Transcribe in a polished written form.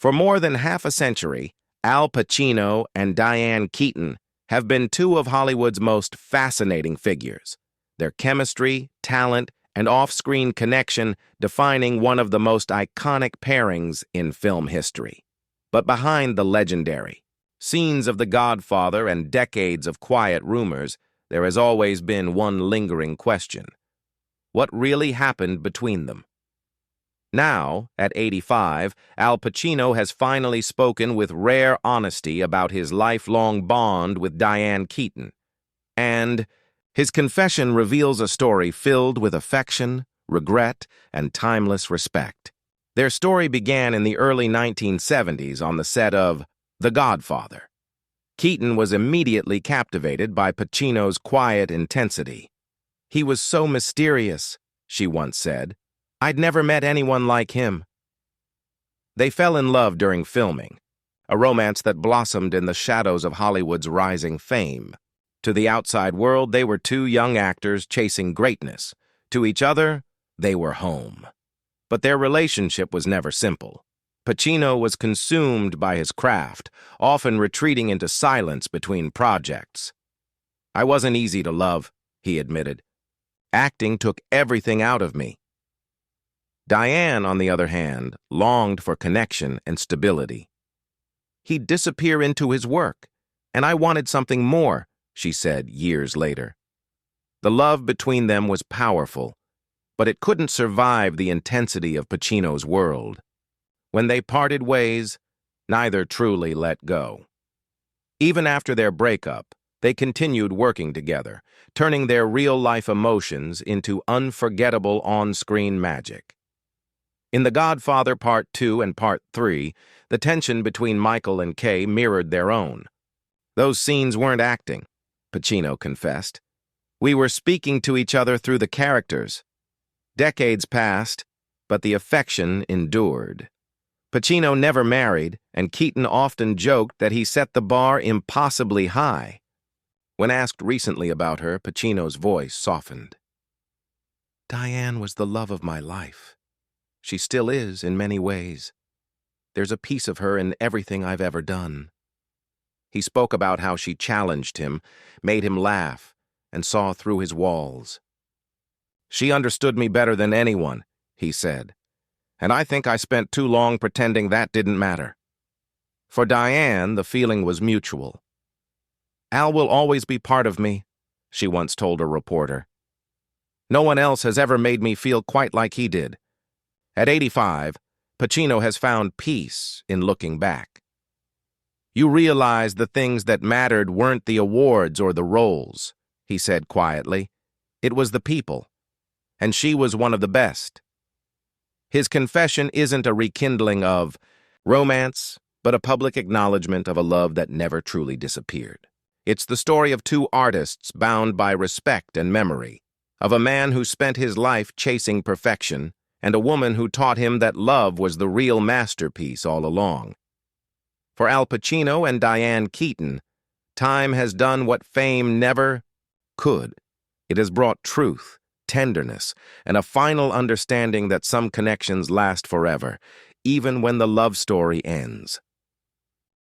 For more than half a century, Al Pacino and Diane Keaton have been two of Hollywood's most fascinating figures, their chemistry, talent, and off-screen connection defining one of the most iconic pairings in film history. But behind the legendary scenes of The Godfather and decades of quiet rumors, there has always been one lingering question. What really happened between them? Now, at 85, Al Pacino has finally spoken with rare honesty about his lifelong bond with Diane Keaton. And his confession reveals a story filled with affection, regret, and timeless respect. Their story began in the early 1970s on the set of The Godfather. Keaton was immediately captivated by Pacino's quiet intensity. "He was so mysterious," she once said. "I'd never met anyone like him." They fell in love during filming, a romance that blossomed in the shadows of Hollywood's rising fame. To the outside world, they were two young actors chasing greatness. To each other, they were home. But their relationship was never simple. Pacino was consumed by his craft, often retreating into silence between projects. "I wasn't easy to love," he admitted. "Acting took everything out of me." Diane, on the other hand, longed for connection and stability. "He'd disappear into his work, and I wanted something more," she said years later. The love between them was powerful, but it couldn't survive the intensity of Pacino's world. When they parted ways, neither truly let go. Even after their breakup, they continued working together, turning their real-life emotions into unforgettable on-screen magic. In The Godfather Part 2 and Part 3, the tension between Michael and Kay mirrored their own. "Those scenes weren't acting," Pacino confessed. "We were speaking to each other through the characters." Decades passed, but the affection endured. Pacino never married, and Keaton often joked that he set the bar impossibly high. When asked recently about her, Pacino's voice softened. "Diane was the love of my life. She still is in many ways. There's a piece of her in everything I've ever done." He spoke about how she challenged him, made him laugh, and saw through his walls. "She understood me better than anyone," he said, "and I think I spent too long pretending that didn't matter." For Diane, the feeling was mutual. "Al will always be part of me," she once told a reporter. "No one else has ever made me feel quite like he did." At 85, Pacino has found peace in looking back. "You realize the things that mattered weren't the awards or the roles," he said quietly. "It was the people. And she was one of the best." His confession isn't a rekindling of romance, but a public acknowledgement of a love that never truly disappeared. It's the story of two artists bound by respect and memory, of a man who spent his life chasing perfection, and a woman who taught him that love was the real masterpiece all along. For Al Pacino and Diane Keaton, time has done what fame never could. It has brought truth, tenderness, and a final understanding that some connections last forever, even when the love story ends.